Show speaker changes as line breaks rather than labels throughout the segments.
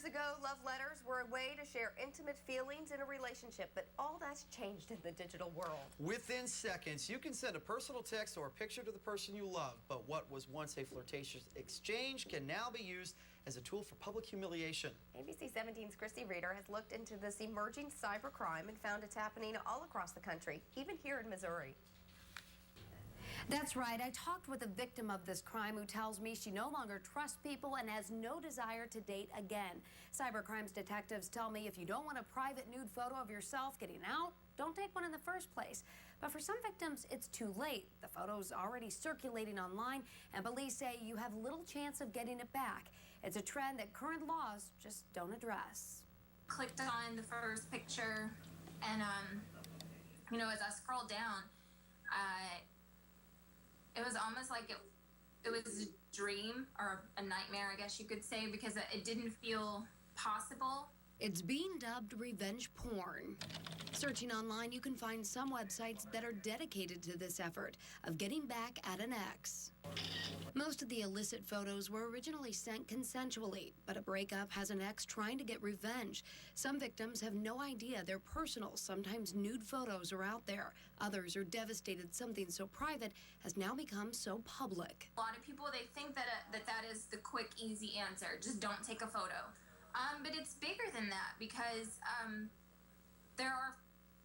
Years ago, love letters were a way to share intimate feelings in a relationship, but all that's changed in the digital world.
Within seconds, you can send a personal text or a picture to the person you love, but what was once a flirtatious exchange can now be used as a tool for public humiliation.
ABC 17's Christy Reeder has looked into this emerging cybercrime and found it's happening all across the country, even here in Missouri.
That's right. I talked with a victim of this crime who tells me she no longer trusts people and has no desire to date again. Cybercrimes detectives tell me if you don't want a private nude photo of yourself getting out, don't take one in the first place. But for some victims, it's too late. The photo's already circulating online, and police say you have little chance of getting it back. It's a trend that current laws just don't address.
Clicked on the first picture, and as I scrolled down, it was almost like it was a dream or a nightmare, I guess you could say, because it didn't feel possible.
It's being dubbed revenge porn. Searching online, you can find some websites that are dedicated to this effort of getting back at an ex. Most of the illicit photos were originally sent consensually, but a breakup has an ex trying to get revenge. Some victims have no idea their personal, sometimes nude photos are out there. Others are devastated something so private has now become so public.
A lot of people, they think that that is the quick, easy answer. Just don't take a photo. But it's bigger than that, because there are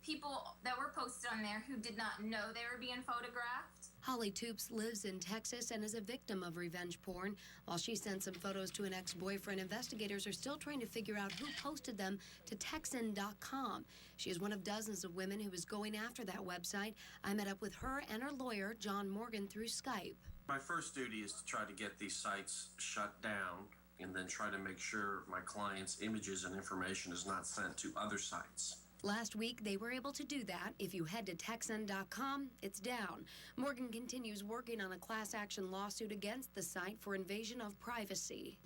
people that were posted on there who did not know they were being photographed.
Holly Toops lives in Texas and is a victim of revenge porn. While she sent some photos to an ex-boyfriend, investigators are still trying to figure out who posted them to Texan.com. She is one of dozens of women who is going after that website. I met up with her and her lawyer, John Morgan, through Skype.
My first duty is to try to get these sites shut down and then try to make sure my clients' images and information is not sent to other sites.
Last week, they were able to do that. If you head to Texan.com, it's down. Morgan continues working on a class action lawsuit against the site for invasion of privacy.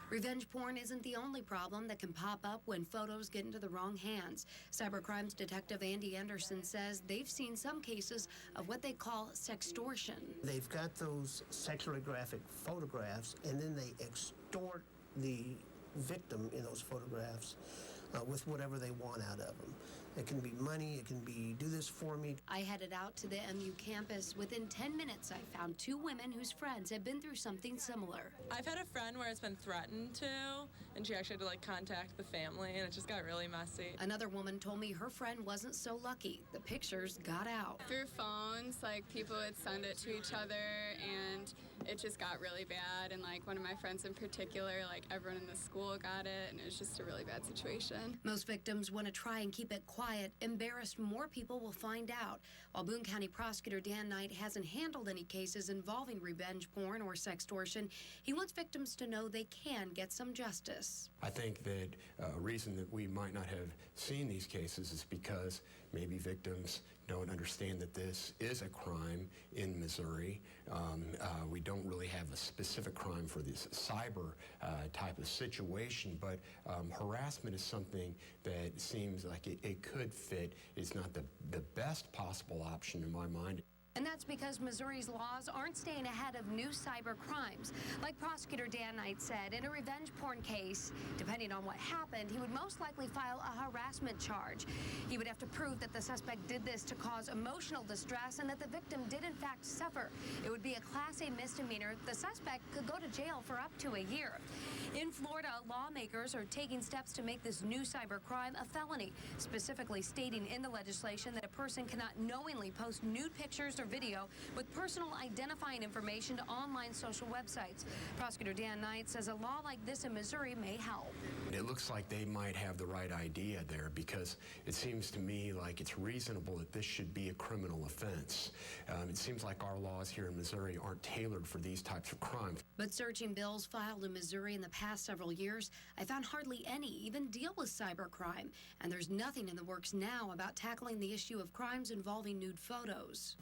Revenge porn isn't the only problem that can pop up when photos get into the wrong hands. Cybercrimes detective Andy Anderson says they've seen some cases of what they call sextortion.
They've got those sexually graphic photographs, and then they extort the victim in those photographs with whatever they want out of them. It can be money, it can be do this for me.
I headed out to the MU campus. Within 10 minutes, I found two women whose friends had been through something similar.
I've had a friend where it's been threatened to, and she actually had to contact the family, and it just got really messy.
Another woman told me her friend wasn't so lucky. The pictures got out.
Through phones, people would send it to each other, and it just got really bad. And one of my friends in particular, everyone in the school got it, and it was just a really bad situation.
Most victims want to try and keep it quiet. Embarrassed more people will find out. While Boone County Prosecutor Dan Knight hasn't handled any cases involving revenge porn or sextortion, he wants victims to know they can get some justice.
I think that a reason that we might not have seen these cases is because maybe victims don't understand that this is a crime in Missouri. We don't really have a specific crime for this cyber type of situation, but harassment is something that seems like it could fit. It's not the best possible option in my mind.
And that's because Missouri's laws aren't staying ahead of new cyber crimes. Like Prosecutor Dan Knight said, in a revenge porn case, depending on what happened, he would most likely file a harassment charge. He would have to prove that the suspect did this to cause emotional distress and that the victim did in fact suffer. It would be a Class A misdemeanor. The suspect could go to jail for up to a year. In Florida, lawmakers are taking steps to make this new cyber crime a felony, specifically stating in the legislation that a person cannot knowingly post nude pictures or video with personal identifying information to online social websites. Prosecutor Dan Knight says a law like this in Missouri may help.
It looks like they might have the right idea there, because it seems to me like it's reasonable that this should be a criminal offense. It seems like our laws here in Missouri aren't tailored for these types of crimes.
But searching bills filed in Missouri in the past several years, I found hardly any even deal with cybercrime. And there's nothing in the works now about tackling the issue of crimes involving nude photos.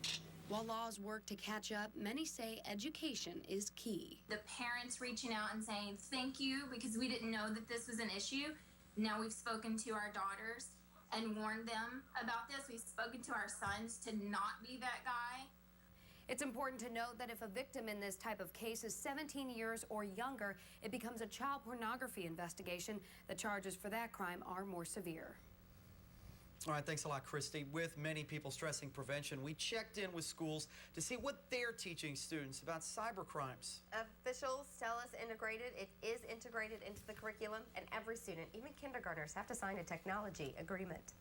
While laws work to catch up, many say education is key.
The parents reaching out and saying, thank you, because we didn't know that this was an issue. Now we've spoken to our daughters and warned them about this. We've spoken to our sons to not be that guy.
It's important to note that if a victim in this type of case is 17 years or younger, it becomes a child pornography investigation. The charges for that crime are more severe.
All right, thanks a lot, Christy. With many people stressing prevention, we checked in with schools to see what they're teaching students about cyber crimes.
Officials tell us it is integrated into the curriculum, and every student, even kindergartners, have to sign a technology agreement.